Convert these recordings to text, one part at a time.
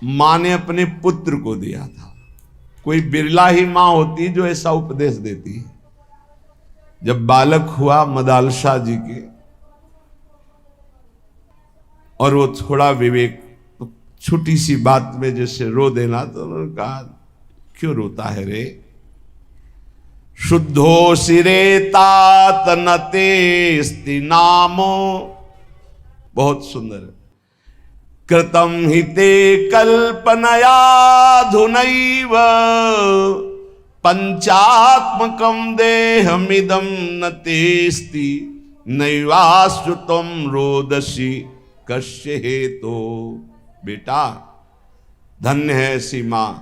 मां ने अपने पुत्र को दिया था। कोई बिरला ही मां होती जो ऐसा उपदेश देती है। जब बालक हुआ मदालशा जी के और वो थोड़ा विवेक, तो छोटी सी बात में जैसे रो देना, तो उन्होंने कहा क्यों रोता है रे? शुद्धो सिरे तात नतेस्ति नामो, बहुत सुंदर है। कृतम हिते कल्पनया धुनैव पंचात्मकम देहमिदं न तेस्ति नैवाश्रुतम रोदसी कश्य हेतो। बेटा, धन्य है ऐसी मां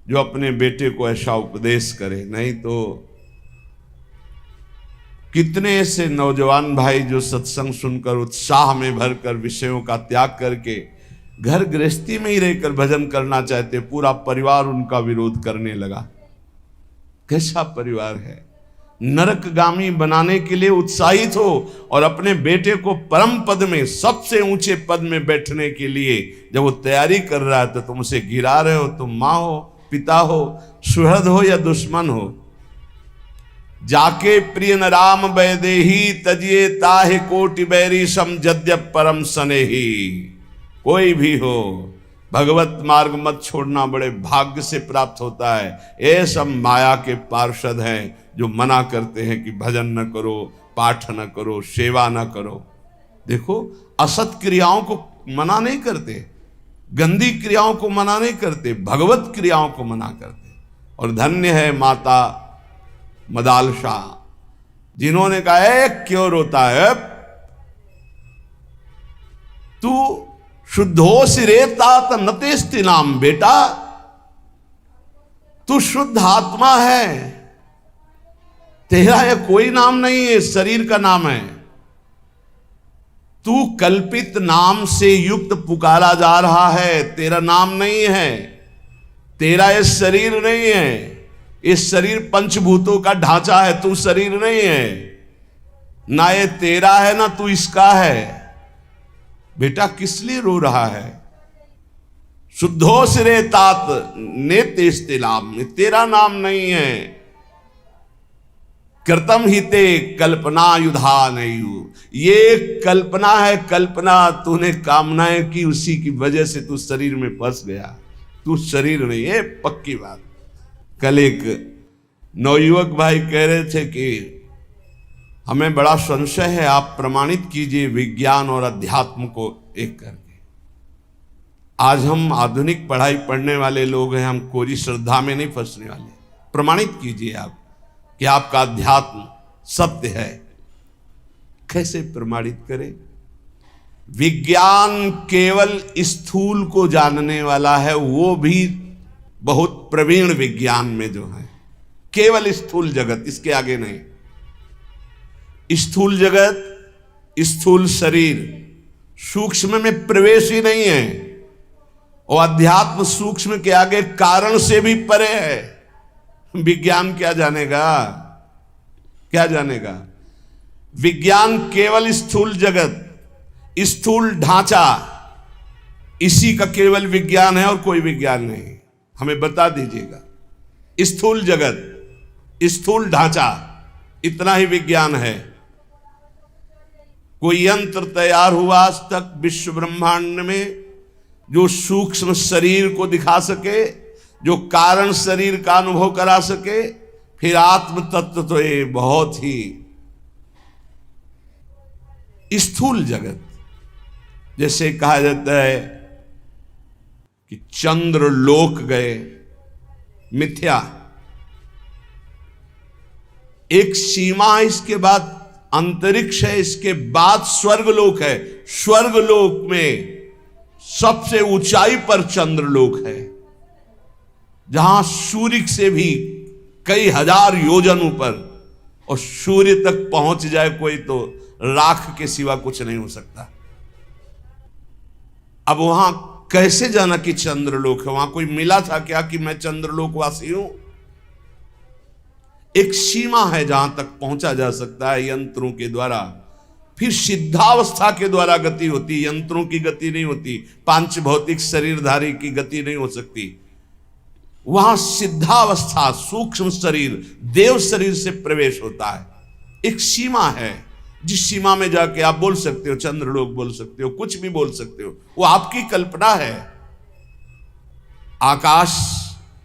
जो अपने बेटे को ऐसा उपदेश करे। नहीं तो कितने ऐसे नौजवान भाई जो सत्संग सुनकर उत्साह में भरकर विषयों का त्याग करके घर गृहस्थी में ही रहकर भजन करना चाहते, पूरा परिवार उनका विरोध करने लगा। कैसा परिवार है? नरकगामी बनाने के लिए उत्साहित हो और अपने बेटे को परम पद में, सबसे ऊंचे पद में बैठने के लिए जब वो तैयारी कर रहा है तो तुम उसे गिरा रहे हो। तुम मां हो, पिता हो, सुहृद हो या दुश्मन हो। जाके प्रिय न राम वैदेही तजिए ताहि कोटि बैरी सम जद्यप परम सनेही। कोई भी हो, भगवत मार्ग मत छोड़ना, बड़े भाग्य से प्राप्त होता है। ये सब माया के पार्षद हैं जो मना करते हैं कि भजन न करो, पाठ न करो, सेवा न करो। देखो, असत क्रियाओं को मना नहीं करते, गंदी क्रियाओं को मना नहीं करते, भगवत क्रियाओं को मना करते। और धन्य है माता मदालशा जिन्होंने कहा क्यों रोता है? तू शुद्धो सिरे तात नतेस्ति नाम। बेटा, तू शुद्ध आत्मा है, तेरा यह कोई नाम नहीं है, शरीर का नाम है। तू कल्पित नाम से युक्त पुकारा जा रहा है, तेरा नाम नहीं है, तेरा यह शरीर नहीं है। इस शरीर पंचभूतों का ढांचा है, तू शरीर नहीं है। ना ये तेरा है ना तू इसका है। बेटा, किस लिए रो रहा है? शुद्धो सिरे तात नेतेस्ति नाम, तेरा नाम नहीं है। कृतम हिते कल्पना युधा नहीं। ये कल्पना है, कल्पना तूने कामनाएं की, उसी की वजह से तू शरीर में फंस गया। तू शरीर नहीं है, पक्की बात। कल एक नवयुवक भाई कह रहे थे कि हमें बड़ा संशय है, आप प्रमाणित कीजिए विज्ञान और अध्यात्म को एक करके। आज हम आधुनिक पढ़ाई पढ़ने वाले लोग हैं, हम कोरी श्रद्धा में नहीं फंसने वाले। प्रमाणित कीजिए आप कि आपका अध्यात्म सत्य है। कैसे प्रमाणित करें? विज्ञान केवल स्थूल को जानने वाला है, वो भी बहुत प्रवीण विज्ञान में जो है, केवल स्थूल जगत, इसके आगे नहीं। स्थूल जगत, स्थूल शरीर सूक्ष्म में प्रवेश ही नहीं है, और अध्यात्म सूक्ष्म के आगे कारण से भी परे है। विज्ञान क्या जानेगा? क्या जानेगा? विज्ञान केवल स्थूल जगत, स्थूल ढांचा, इसी का केवल विज्ञान है और कोई विज्ञान नहीं। हमें बता दीजिएगा। स्थूल जगत, स्थूल ढांचा, इतना ही विज्ञान है। कोई यंत्र तैयार हुआ आज तक विश्व ब्रह्मांड में जो सूक्ष्म शरीर को दिखा सके, जो कारण शरीर का अनुभव करा सके? फिर आत्म तत्व तो ये बहुत ही स्थूल जगत। जैसे कहा जाता है कि चंद्र लोक गए, मिथ्या। एक सीमा है, इसके बाद अंतरिक्ष है, इसके बाद स्वर्गलोक है। स्वर्गलोक में सबसे ऊंचाई पर चंद्रलोक है, जहां सूर्य से भी कई हजार योजन ऊपर, और सूर्य तक पहुंच जाए कोई तो राख के सिवा कुछ नहीं हो सकता। अब वहां कैसे जाना कि चंद्रलोक है? वहां कोई मिला था क्या कि मैं चंद्रलोकवासी हूं? एक सीमा है जहां तक पहुंचा जा सकता है यंत्रों के द्वारा, फिर सिद्धावस्था के द्वारा गति होती, यंत्रों की गति नहीं होती, पांच भौतिक शरीरधारी की गति नहीं हो सकती। वहां सिद्धावस्था सूक्ष्म शरीर देव शरीर से प्रवेश होता है। एक सीमा है जिस सीमा में जाके आप बोल सकते हो, चंद्रलोक बोल सकते हो, कुछ भी बोल सकते हो, वो आपकी कल्पना है। आकाश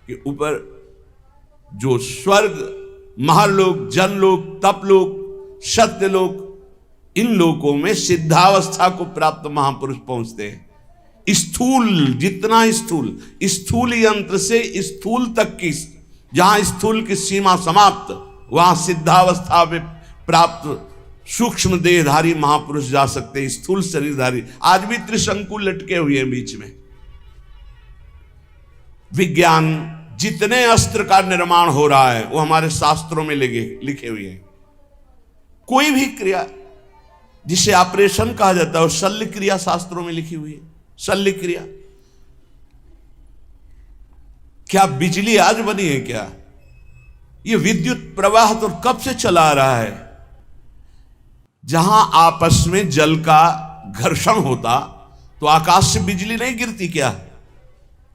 के ऊपर जो स्वर्ग, महालोक, जनलोक, तपलोक, सत्यलोक, इन लोकों में सिद्धावस्था को प्राप्त महापुरुष पहुंचते हैं। स्थूल, जितना स्थूल यंत्र से स्थूल तक की, जहां स्थूल की सीमा समाप्त, वहां सिद्धावस्था में प्राप्त सूक्ष्म देहधारी महापुरुष जा सकते हैं। स्थूल शरीरधारी आज भी त्रिशंकु लटके हुए हैं बीच में। विज्ञान जितने अस्त्र का निर्माण हो रहा है वो हमारे शास्त्रों में लिखे हुए हैं। कोई भी क्रिया जिसे ऑपरेशन कहा जाता है वो शल्य क्रिया शास्त्रों में लिखी हुई है। शल्य क्रिया क्या बिजली आज बनी है क्या? ये विद्युत प्रवाह तो कब से चला आ रहा है। जहां आपस में जल का घर्षण होता तो आकाश से बिजली नहीं गिरती क्या?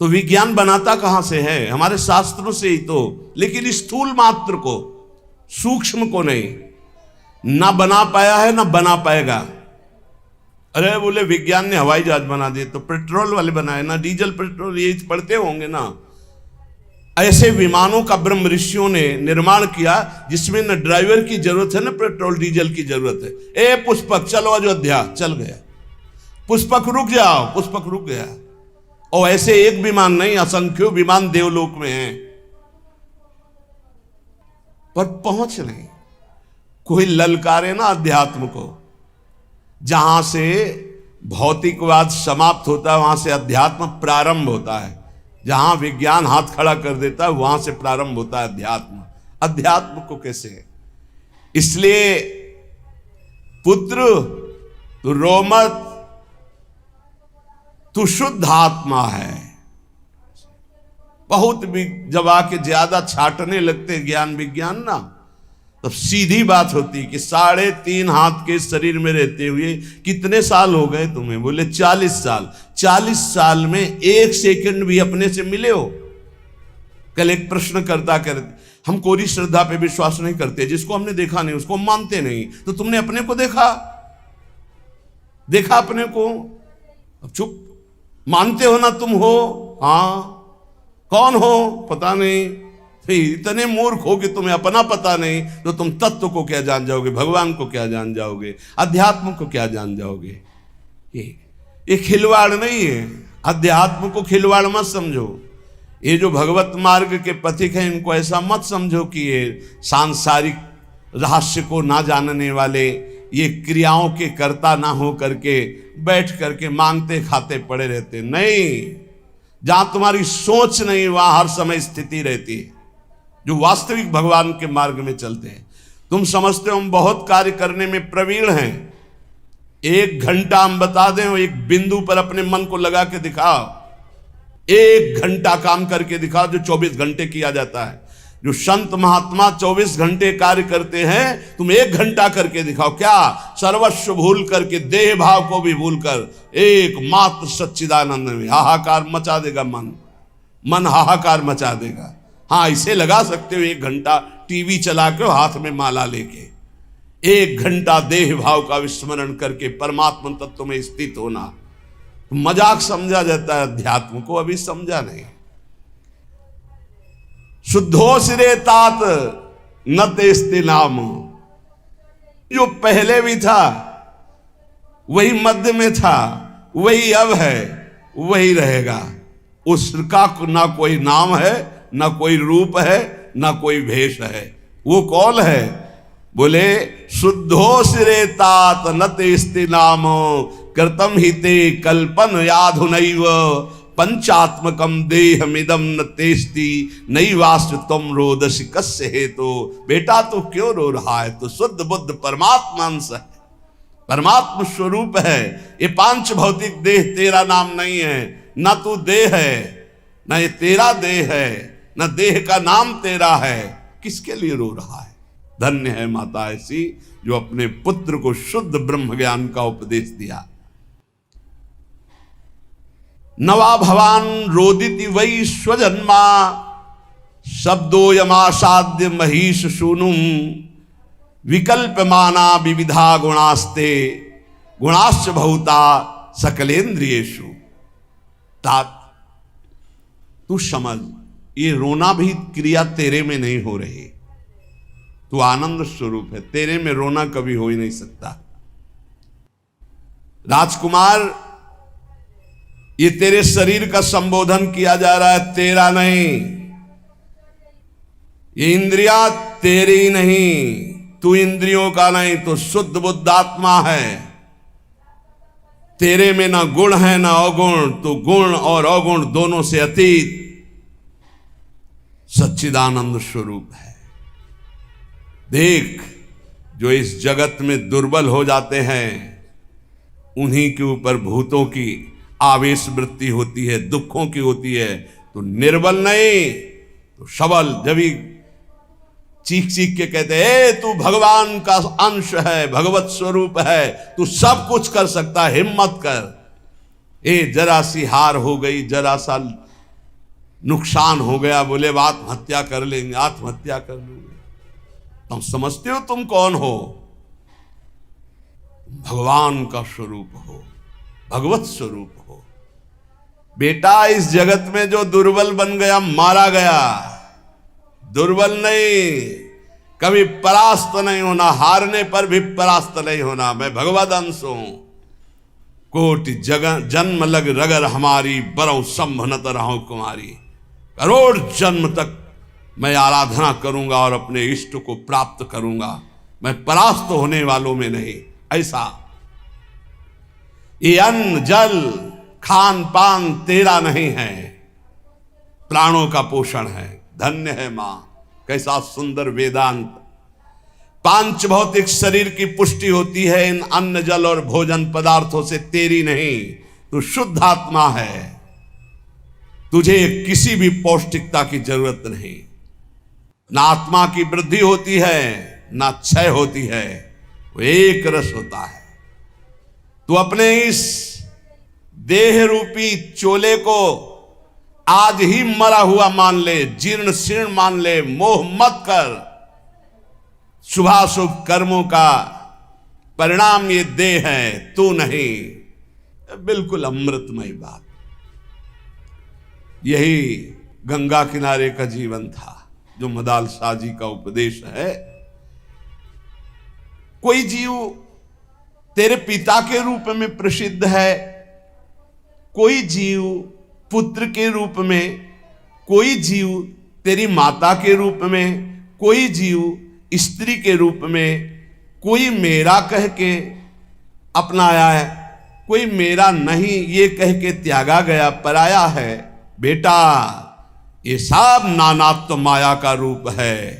तो विज्ञान बनाता कहां से है? हमारे शास्त्रों से ही तो। लेकिन स्थूल मात्र को, सूक्ष्म को नहीं, ना बना पाया है ना बना पाएगा। अरे बोले विज्ञान ने हवाई जहाज बना दिए, तो पेट्रोल वाले बनाए ना, डीजल पेट्रोल ये पढ़ते होंगे ना। ऐसे विमानों का ब्रह्म ऋषियों ने निर्माण किया जिसमें न ड्राइवर की जरूरत है न पेट्रोल डीजल की जरूरत है। ए पुष्पक चलो अयोध्या, चल गया। पुष्पक रुक जाओ, पुष्पक रुक गया। और ऐसे एक विमान नहीं, असंख्यों विमान देवलोक में हैं, पर पहुंच नहीं। कोई ललकारे ना अध्यात्म को। जहां से भौतिकवाद समाप्त होता है वहां से अध्यात्म प्रारंभ होता है। जहां विज्ञान हाथ खड़ा कर देता है वहां से प्रारंभ होता है अध्यात्म। अध्यात्म को कैसे? इसलिए पुत्र तू रो मत, तू शुद्ध आत्मा है। बहुत भी जब आके ज्यादा छाटने लगते ज्ञान विज्ञान ना, तब सीधी बात होती कि 3.5 हाथ के शरीर में रहते हुए कितने साल हो गए तुम्हें? बोले 40 साल। 40 साल में 1 सेकंड भी अपने से मिले हो? कल एक प्रश्न करता कर, हम कोरी श्रद्धा पे विश्वास नहीं करते, जिसको हमने देखा नहीं उसको हम मानते नहीं। तो तुमने अपने को देखा अपने को? अब चुप। मानते हो ना तुम हो? हाँ। कौन हो? पता नहीं। इतने मूर्ख हो कि तुम्हें अपना पता नहीं, तो तुम तत्व को क्या जान जाओगे? भगवान को क्या जान जाओगे? अध्यात्म को क्या जान जाओगे? ये खिलवाड़ नहीं है। अध्यात्म को खिलवाड़ मत समझो। ये जो भगवत मार्ग के पथिक हैं इनको ऐसा मत समझो कि ये सांसारिक रहस्य को ना जानने वाले, ये क्रियाओं के कर्ता ना हो करके बैठ करके मांगते खाते पड़े रहते। नहीं, जहां तुम्हारी सोच नहीं वहां हर समय स्थिति रहती है। जो वास्तविक भगवान के मार्ग में चलते हैं। तुम समझते हो हम बहुत कार्य करने में प्रवीण हैं। 1 घंटा हम बता दें, एक बिंदु पर अपने मन को लगा के दिखाओ। 1 घंटा काम करके दिखाओ जो 24 घंटे किया जाता है। जो संत महात्मा 24 घंटे कार्य करते हैं, तुम 1 घंटा करके दिखाओ। क्या? सर्वस्व भूल करके, देह भाव को भी भूल कर एक मात्र सच्चिदानंद में हाहाकार मचा देगा। मन हाहाकार मचा देगा। हाँ, इसे लगा सकते हो 1 घंटा टीवी चला के हाथ में माला लेके, 1 घंटा देह भाव का विस्मरण करके परमात्मा तत्व में स्थित होना। मजाक समझा जाता है अध्यात्म को, अभी समझा नहीं। शुद्धो सिरे तात न तेस्ते नाम। जो पहले भी था वही मध्य में था, वही अब है, वही रहेगा। उसका ना कोई नाम है, ना कोई रूप है, ना कोई भेष है। वो कौन है? बोले शुद्धो सिरे तात न तेस्ते नाम कृतम हिते कल्पन याधुनैव पंचात्मकम देहमिदम न तेस्ति नैवास्य तुम रोदसी कस्य हेतु। बेटा तू क्यों रो रहा है? तो शुद्ध बुद्ध परमात्मा अंश है, परमात्मा स्वरूप है। ये 5 भौतिक देह तेरा नाम नहीं है। ना तू देह है, ना ये तेरा देह है, ना देह का नाम तेरा है। किसके लिए रो रहा है? धन्य है माता ऐसी जो अपने पुत्र को शुद्ध ब्रह्म ज्ञान का उपदेश दिया। नवा भवान रोदिति वै स्वजन्मा शब्दो यमासाद्य महिष सूनुम विकल्पमाना विविधा गुणास्ते गुणाश्च बहुता सकलेन्द्रियेषु। तात तू समझ, ये रोना भी क्रिया तेरे में नहीं हो रही। तू आनंद स्वरूप है, तेरे में रोना कभी हो ही नहीं सकता। राजकुमार, ये तेरे शरीर का संबोधन किया जा रहा है, तेरा नहीं। ये इंद्रियां तेरी नहीं, तू इंद्रियों का नहीं, तो शुद्ध बुद्ध आत्मा है। तेरे में ना गुण है ना अवगुण, तो गुण और अवगुण दोनों से अतीत सच्चिदानंद स्वरूप है। देख, जो इस जगत में दुर्बल हो जाते हैं उन्हीं के ऊपर भूतों की आवेश वृत्ति होती है, दुखों की होती है। तो निर्बल नहीं तो सबल। जब ही चीख चीख के कहते हैं तू भगवान का अंश है, भगवत स्वरूप है, तू सब कुछ कर सकता, हिम्मत कर। जरा सी हार हो गई, जरा सा नुकसान हो गया, बोले आत्महत्या कर लेंगे, आत्महत्या कर लेंगे। तुम समझते हो तुम कौन हो? भगवान का स्वरूप हो, भगवत स्वरूप हो। बेटा, इस जगत में जो दुर्बल बन गया मारा गया, दुर्बल नहीं, कभी परास्त नहीं होना, हारने पर भी परास्त नहीं होना। मैं भगवद अंश हूं। कोटि जन्म लग रगर हमारी, बरौ संभनत रहो कुमारी। करोड़ जन्म तक मैं आराधना करूंगा और अपने इष्ट को प्राप्त करूंगा, मैं परास्त होने वालों में नहीं। ऐसा ये अन्न जल खान पान तेरा नहीं है, प्राणों का पोषण है। धन्य है मां, कैसा सुंदर वेदांत। पांच भौतिक शरीर की पुष्टि होती है इन अन्न जल और भोजन पदार्थों से, तेरी नहीं। तू शुद्ध आत्मा है, तुझे किसी भी पौष्टिकता की जरूरत नहीं। ना आत्मा की वृद्धि होती है ना क्षय होती है, वो एक रस होता है। तू अपने इस देह रूपी चोले को आज ही मरा हुआ मान ले, जीर्ण शीर्ण मान ले, मोह मत कर। शुभाशुभ कर्मों का परिणाम ये देह है, तू नहीं। बिल्कुल अमृतमय बात। यही गंगा किनारे का जीवन था जो मदाल शाह जी का उपदेश है। कोई जीव तेरे पिता के रूप में प्रसिद्ध है, कोई जीव पुत्र के रूप में, कोई जीव तेरी माता के रूप में, कोई जीव स्त्री के रूप में, कोई मेरा कह के अपनाया है, कोई मेरा नहीं ये कह के त्यागा गया, पराया है। बेटा, ये सब नानात्व माया का रूप है,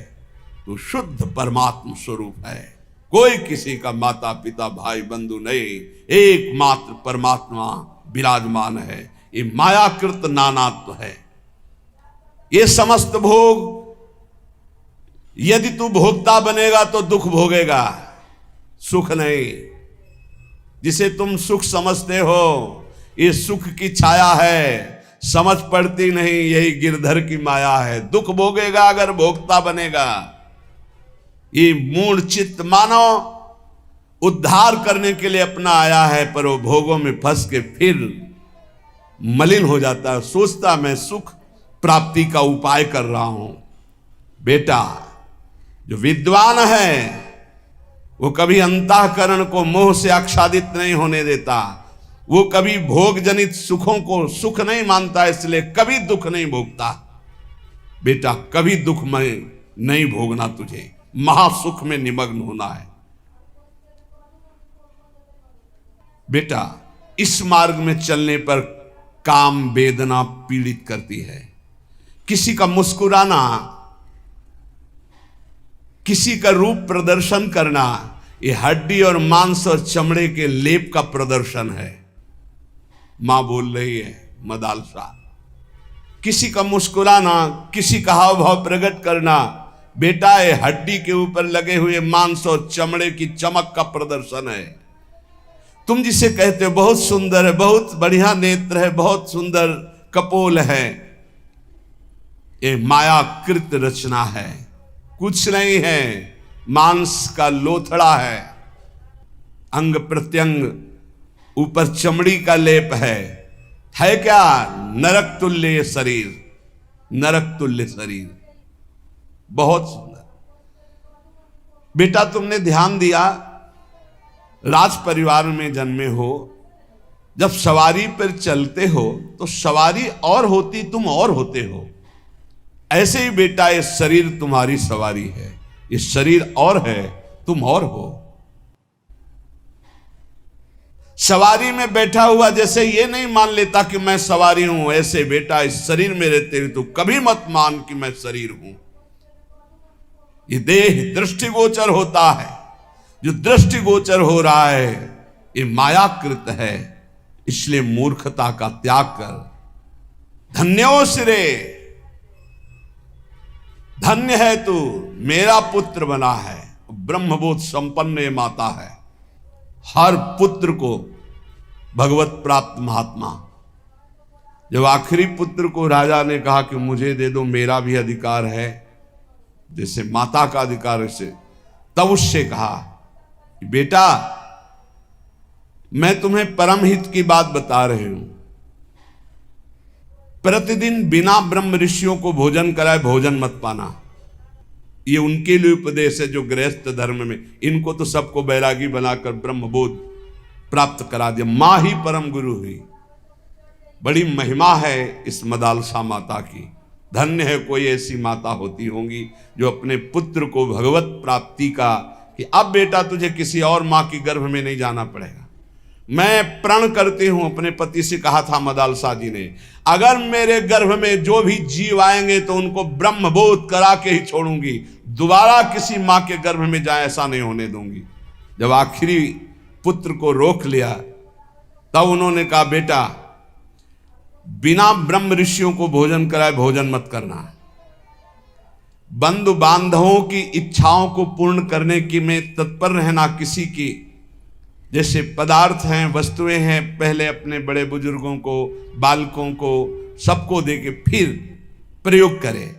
तो शुद्ध परमात्म स्वरूप है। कोई किसी का माता पिता भाई बंधु नहीं, एकमात्र परमात्मा विराजमान है। ये मायाकृत नानात्व है। ये समस्त भोग, यदि तू भोक्ता बनेगा तो दुख भोगेगा, सुख नहीं। जिसे तुम सुख समझते हो ये सुख की छाया है, समझ पड़ती नहीं, यही गिरधर की माया है। दुख भोगेगा अगर भोक्ता बनेगा। ये मूढ़ चित्त मानव उद्धार करने के लिए अपना आया है, पर वो भोगों में फंस के फिर मलिन हो जाता है, सोचता मैं सुख प्राप्ति का उपाय कर रहा हूं। बेटा, जो विद्वान है वो कभी अंतःकरण को मोह से आच्छादित नहीं होने देता, वो कभी भोग जनित सुखों को सुख नहीं मानता, इसलिए कभी दुख नहीं भोगता। बेटा, कभी दुख में नहीं भोगना, तुझे महासुख में निमग्न होना है। बेटा, इस मार्ग में चलने पर काम वेदना पीड़ित करती है। किसी का मुस्कुराना, किसी का रूप प्रदर्शन करना, ये हड्डी और मांस और चमड़े के लेप का प्रदर्शन है। मां बोल रही है मदालसा, किसी का मुस्कुराना, किसी का हाव भाव प्रकट करना, बेटा ये हड्डी के ऊपर लगे हुए मांस और चमड़े की चमक का प्रदर्शन है। तुम जिसे कहते हो बहुत सुंदर है, बहुत बढ़िया नेत्र है, बहुत सुंदर कपोल है, ये मायाकृत रचना है, कुछ नहीं है, मांस का लोथड़ा है, अंग प्रत्यंग ऊपर चमड़ी का लेप है क्या? नरक तुल्य शरीर, नरक तुल्य शरीर, बहुत सुंदर। बेटा तुमने ध्यान दिया, राज परिवार में जन्मे हो, जब सवारी पर चलते हो तो सवारी और होती, तुम और होते हो। ऐसे ही बेटा ये शरीर तुम्हारी सवारी है, ये शरीर और है, तुम और हो। सवारी में बैठा हुआ जैसे ये नहीं मान लेता कि मैं सवारी हूं, ऐसे बेटा इस शरीर में रहते हुए तो कभी मत मान कि मैं शरीर हूं। ये देह दृष्टिगोचर होता है, जो दृष्टिगोचर हो रहा है ये मायाकृत है, इसलिए मूर्खता का त्याग कर। धन्यो सिरे, धन्य है तू, मेरा पुत्र बना है। ब्रह्मबोध संपन्न ये माता है, हर पुत्र को भगवत प्राप्त महात्मा। जब आखिरी पुत्र को राजा ने कहा कि मुझे दे दो, मेरा भी अधिकार है जैसे माता का अधिकार है, से तब उससे कहा कि बेटा मैं तुम्हें परम हित की बात बता रही हूं, प्रतिदिन बिना ब्रह्म ऋषियों को भोजन कराए भोजन मत पाना। ये उनके लिए उपदेश है जो गृहस्थ धर्म में, इनको तो सबको बैरागी बनाकर ब्रह्मबोध प्राप्त करा दिया। मां ही परम गुरु हुई। बड़ी महिमा है इस मदालसा माता की। धन्य है कोई ऐसी माता होती होंगी जो अपने पुत्र को भगवत प्राप्ति का, कि अब बेटा तुझे किसी और मां की गर्भ में नहीं जाना पड़ेगा। मैं प्रण करती हूं, अपने पति से कहा था मदालसा जी ने, अगर मेरे गर्भ में जो भी जीव आएंगे तो उनको ब्रह्मबोध करा के ही छोड़ूंगी, दोबारा किसी मां के गर्भ में जाए ऐसा नहीं होने दूंगी। जब आखिरी पुत्र को रोक लिया तब उन्होंने कहा बेटा बिना ब्रह्म ऋषियों को भोजन कराए भोजन मत करना। बंधु बांधवों की इच्छाओं को पूर्ण करने की में तत्पर रहना, किसी की जैसे पदार्थ हैं, वस्तुएं हैं, पहले अपने बड़े बुजुर्गों को, बालकों को, सबको देके फिर प्रयोग करें।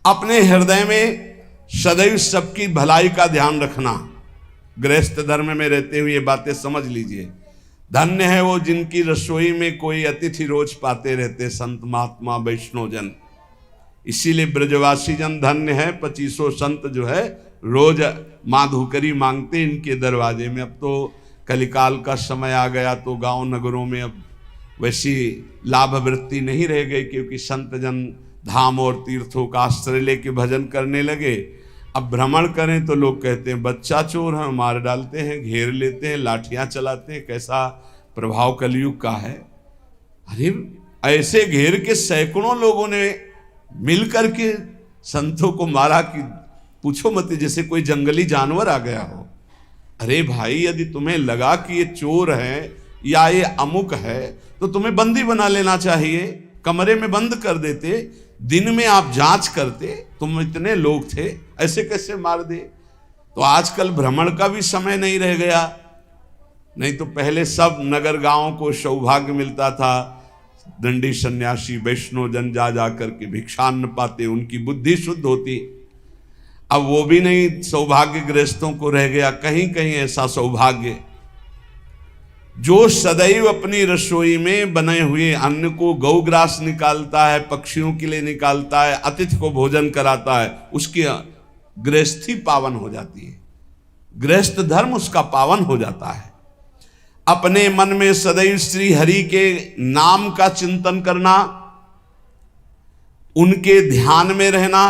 अपने हृदय में सदैव सबकी भलाई का ध्यान रखना। गृहस्थ धर्म में रहते हुए ये बातें समझ लीजिए। धन्य है वो जिनकी रसोई में कोई अतिथि रोज पाते रहते, संत महात्मा वैष्णव जन। इसीलिए ब्रजवासी जन धन्य है, 2500 संत जो है रोज माँ धुकरी मांगते इनके दरवाजे में। अब तो कलिकाल का समय आ गया तो गांव नगरों में अब वैसी लाभ वृत्ति नहीं रह गई, क्योंकि संत जन धाम और तीर्थों का आश्रय लेके भजन करने लगे। अब भ्रमण करें तो लोग कहते हैं बच्चा चोर है, मार डालते हैं, घेर लेते हैं, लाठियां चलाते हैं। कैसा प्रभाव कलयुग का है। अरे ऐसे घेर के सैकड़ों लोगों ने मिल करके संतों को मारा कि पूछो मत, जैसे कोई जंगली जानवर आ गया हो। अरे भाई यदि तुम्हें लगा कि ये चोर है या ये अमुक है तो तुम्हें बंदी बना लेना चाहिए, कमरे में बंद कर देते, दिन में आप जांच करते। तुम इतने लोग थे, ऐसे कैसे मार दे। तो आजकल भ्रमण का भी समय नहीं रह गया, नहीं तो पहले सब नगर गांवों को सौभाग्य मिलता था। दंडी सन्यासी वैष्णव जन जा जा करके भिक्षान्न पाते, उनकी बुद्धि शुद्ध होती। अब वो भी नहीं, सौभाग्य गृहस्थों को रह गया। कहीं कहीं ऐसा सौभाग्य जो सदैव अपनी रसोई में बने हुए अन्न को गौग्रास निकालता है, पक्षियों के लिए निकालता है, अतिथि को भोजन कराता है, उसकी गृहस्थी पावन हो जाती है, गृहस्थ धर्म उसका पावन हो जाता है। अपने मन में सदैव श्री हरि के नाम का चिंतन करना, उनके ध्यान में रहना,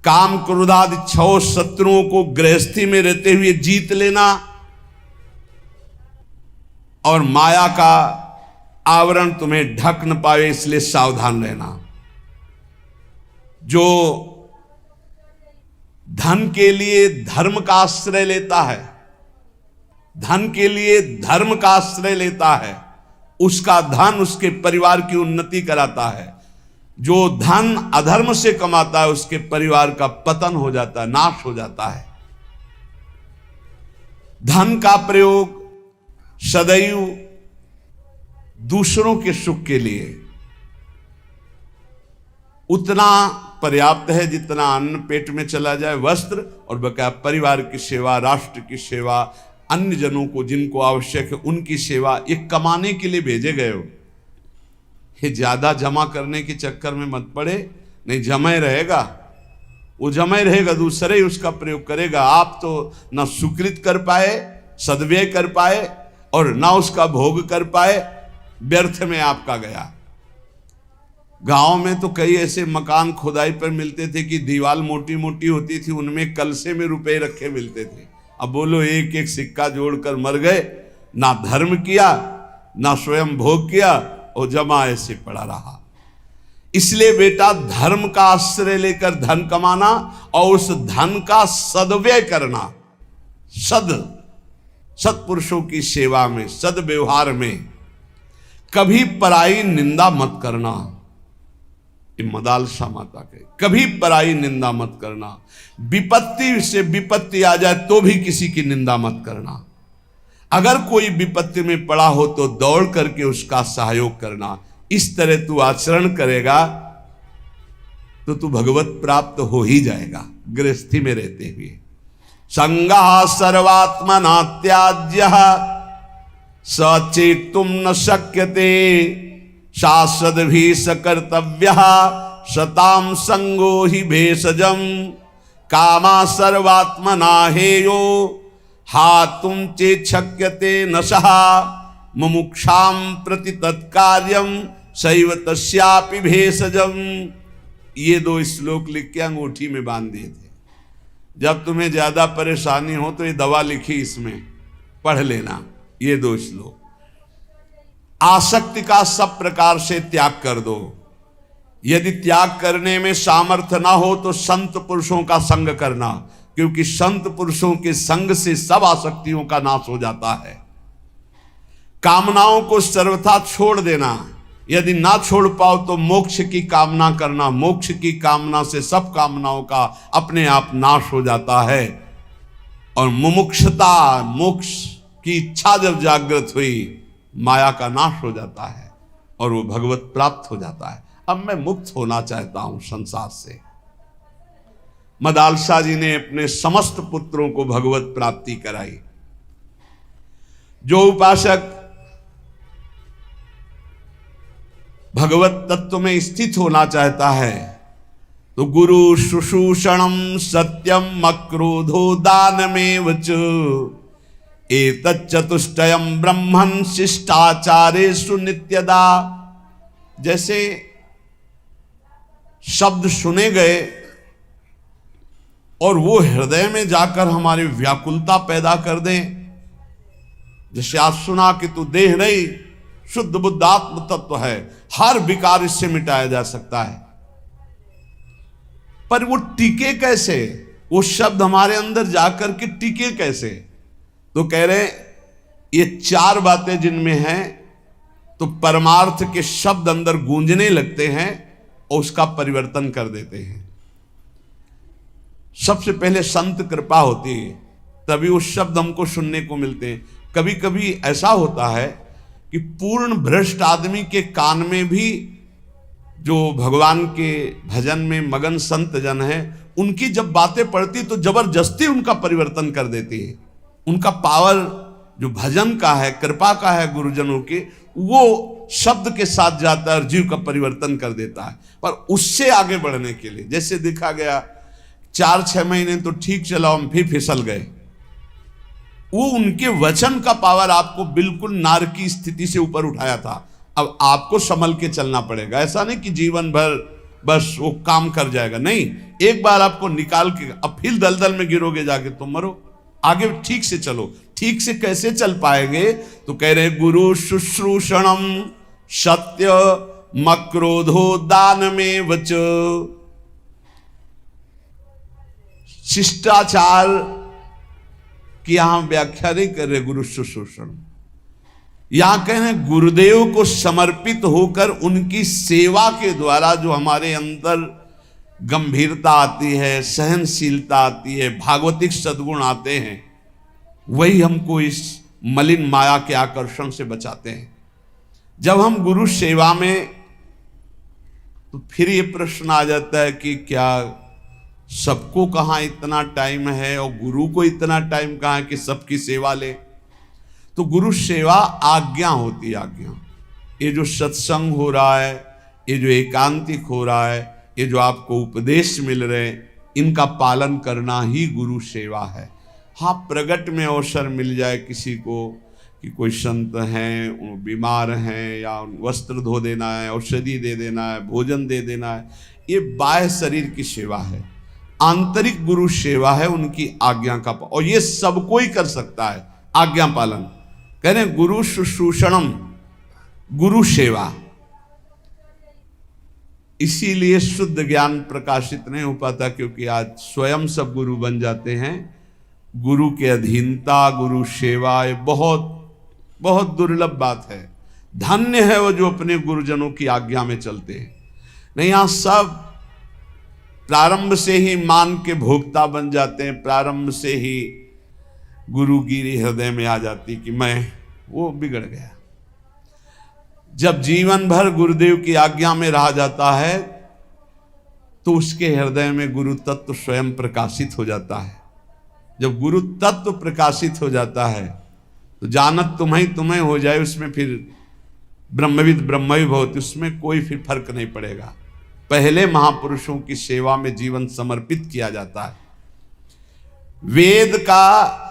काम क्रोधादि 6 शत्रुओं को गृहस्थी में रहते हुए जीत लेना, और माया का आवरण तुम्हें ढक न पाए इसलिए सावधान रहना। जो धन के लिए धर्म का आश्रय लेता है, धन के लिए धर्म का आश्रय लेता है, उसका धन उसके परिवार की उन्नति कराता है। जो धन अधर्म से कमाता है उसके परिवार का पतन हो जाता है, नाश हो जाता है। धन का प्रयोग सदैव दूसरों के सुख के लिए उतना पर्याप्त है जितना अन्न पेट में चला जाए, वस्त्र और बकाया परिवार की सेवा, राष्ट्र की सेवा, अन्य जनों को जिनको आवश्यक है उनकी सेवा, ये कमाने के लिए भेजे गए हो। ये ज्यादा जमा करने के चक्कर में मत पड़े, नहीं जमा ही रहेगा, वो जमा ही रहेगा, दूसरे ही उसका प्रयोग करेगा। आप तो ना सुकृत कर पाए, सद्व्यय कर पाए और ना उसका भोग कर पाए, व्यर्थ में आपका गया। गांव में तो कई ऐसे मकान खुदाई पर मिलते थे कि दीवार मोटी मोटी होती थी, उनमें कलसे में रुपए रखे मिलते थे। अब बोलो एक एक सिक्का जोड़कर मर गए, ना धर्म किया ना स्वयं भोग किया और जमा ऐसे पड़ा रहा। इसलिए बेटा धर्म का आश्रय लेकर धन कमाना और उस धन का सद्व्यय करना, सत्पुरुषों की सेवा में, सद्व्यवहार में, कभी पराई निंदा मत करना। मदालसा माता के कभी पराई निंदा मत करना। विपत्ति से विपत्ति आ जाए तो भी किसी की निंदा मत करना। अगर कोई विपत्ति में पड़ा हो तो दौड़ करके उसका सहयोग करना। इस तरह तू आचरण करेगा तो तू भगवत प्राप्त हो ही जाएगा गृहस्थी में रहते हुए। संगः सर्वात्मना त्याज्यः सचेतुम न शक्यते शाश्वत भी सकर्तव्य शताम संगो ही भेषजम कामा सर्वात्मना हेयो हातुम चेच्छक्यते नशः मुमुक्षाम प्रति तत्कार्यम शैव तस्यापि भेषजम। ये दो श्लोक लिख के अंगूठी में बांध दिए थे। जब तुम्हें ज्यादा परेशानी हो तो ये दवा लिखी, इसमें पढ़ लेना ये दो श्लोक। आसक्ति का सब प्रकार से त्याग कर दो। यदि त्याग करने में सामर्थ्य ना हो तो संत पुरुषों का संग करना, क्योंकि संत पुरुषों के संग से सब आसक्तियों का नाश हो जाता है। कामनाओं को सर्वथा छोड़ देना। यदि ना छोड़ पाओ तो मोक्ष की कामना करना। मोक्ष की कामना से सब कामनाओं का अपने आप नाश हो जाता है। और मुमुक्षता, मोक्ष की इच्छा जब जागृत हुई, माया का नाश हो जाता है और वो भगवत प्राप्त हो जाता है। अब मैं मुक्त होना चाहता हूं संसार से। मदालसा जी ने अपने समस्त पुत्रों को भगवत प्राप्ति कराई। जो उपासक भगवत तत्व में स्थित होना चाहता है तो गुरु शुश्रूषणम सत्यम अक्रोधो दानमेव च एतच्चतुष्टयम ब्रह्मन् शिष्टाचारेषु नित्यदा। जैसे शब्द सुने गए और वो हृदय में जाकर हमारी व्याकुलता पैदा कर दें। जैसे आज सुना कि तू देह नहीं, शुद्ध बुद्धात्म तत्व है, हर विकार इससे मिटाया जा सकता है। पर वो टिके कैसे? वो शब्द हमारे अंदर जाकर के टिके कैसे? तो कह रहे ये चार बातें जिनमें हैं तो परमार्थ के शब्द अंदर गूंजने लगते हैं और उसका परिवर्तन कर देते हैं। सबसे पहले संत कृपा होती है, तभी वो शब्द हमको सुनने को मिलते हैं। कभी कभी ऐसा होता है कि पूर्ण भ्रष्ट आदमी के कान में भी जो भगवान के भजन में मगन संत जन है, उनकी जब बातें पड़ती तो जबरदस्ती उनका परिवर्तन कर देती है। उनका पावर जो भजन का है, कृपा का है गुरुजनों के, वो शब्द के साथ जाता है और जीव का परिवर्तन कर देता है। पर उससे आगे बढ़ने के लिए, जैसे देखा गया 4-6 महीने तो ठीक चला, हम फिर फिसल गए। वो उनके वचन का पावर आपको बिल्कुल नार की स्थिति से ऊपर उठाया था। अब आपको संभल के चलना पड़ेगा। ऐसा नहीं कि जीवन भर बस वो काम कर जाएगा, नहीं। एक बार आपको निकाल के अब फिर दलदल में गिरोगे जाके तो मरो। आगे ठीक से चलो। ठीक से कैसे चल पाएंगे? तो कह रहे गुरु शुश्रूषणम सत्य मक्रोधो दान में वच। शिष्टाचार की यहां व्याख्या नहीं कर रहे गुरु शुश्रूषण। यहां कह रहे हैं गुरुदेव को समर्पित होकर उनकी सेवा के द्वारा जो हमारे अंदर गंभीरता आती है, सहनशीलता आती है, भागवतिक सद्गुण आते हैं, वही हमको इस मलिन माया के आकर्षण से बचाते हैं। जब हम गुरु सेवा में, तो फिर ये प्रश्न आ जाता है कि क्या सबको कहाँ इतना टाइम है और गुरु को इतना टाइम कहाँ है कि सबकी सेवा ले। तो गुरु सेवा आज्ञा होती है, आज्ञा। ये जो सत्संग हो रहा है, ये जो एकांतिक हो रहा है, ये जो आपको उपदेश मिल रहे हैं, इनका पालन करना ही गुरु सेवा है। हाँ, प्रगट में अवसर मिल जाए किसी को कि कोई संत हैं, वो बीमार हैं, या वस्त्र धो देना है, औषधि दे देना है, भोजन दे देना है, ये बाह्य शरीर की सेवा है। आंतरिक गुरु सेवा है उनकी आज्ञा का, और ये सब कोई कर सकता है, आज्ञा पालन। कह रहे गुरु शुश्रूषणम, गुरु सेवा। इसीलिए शुद्ध ज्ञान प्रकाशित नहीं हो पाता, क्योंकि आज स्वयं सब गुरु बन जाते हैं। गुरु के अधीनता, गुरु सेवा, ये बहुत बहुत दुर्लभ बात है। धन्य है वो जो अपने गुरुजनों की आज्ञा में चलते हैं। नहीं, यहां सब प्रारंभ से ही मान के भोक्ता बन जाते हैं, प्रारंभ से ही गुरुगिरी हृदय में आ जाती कि मैं, वो बिगड़ गया। जब जीवन भर गुरुदेव की आज्ञा में रहा जाता है, तो उसके हृदय में गुरु तत्व स्वयं प्रकाशित हो जाता है। जब गुरु तत्व प्रकाशित हो जाता है, तो जानत तुम्हें हो जाए, उसमें फिर ब्रह्मविद ब्रह्मवि भवति, उसमें कोई फिर फर्क नहीं पड़ेगा। पहले महापुरुषों की सेवा में जीवन समर्पित किया जाता है। वेद का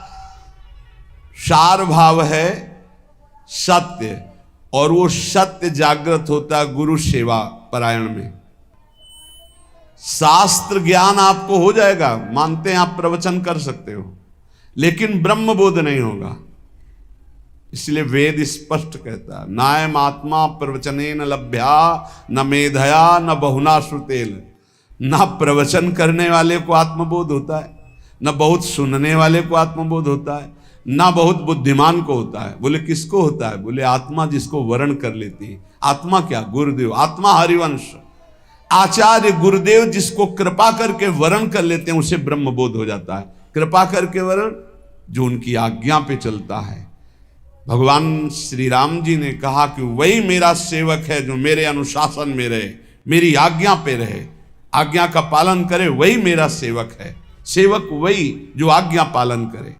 सार भाव है सत्य, और वो सत्य जागृत होता है गुरु सेवा परायण में। शास्त्र ज्ञान आपको हो जाएगा, मानते हैं, आप प्रवचन कर सकते हो, लेकिन ब्रह्म बोध नहीं होगा। इसलिए वेद स्पष्ट कहता है, नायम आत्मा प्रवचनेन लभ्या न मेधया न बहुना श्रुतेन। ना प्रवचन करने वाले को आत्मबोध होता है, न बहुत सुनने वाले को आत्मबोध होता है, ना बहुत बुद्धिमान को होता है। बोले किसको होता है? बोले आत्मा जिसको वर्ण कर लेती है। आत्मा क्या? गुरुदेव। आत्मा हरिवंश, आचार्य गुरुदेव जिसको कृपा करके वर्ण कर लेते हैं, उसे ब्रह्म बोध हो जाता है। कृपा करके वर्ण, जो उनकी आज्ञा पे चलता है। भगवान श्री राम जी ने कहा कि वही मेरा सेवक है जो मेरे अनुशासन में रहे, मेरी आज्ञा पे रहे, आज्ञा का पालन करे, वही मेरा सेवक है। सेवक वही जो आज्ञा पालन करे।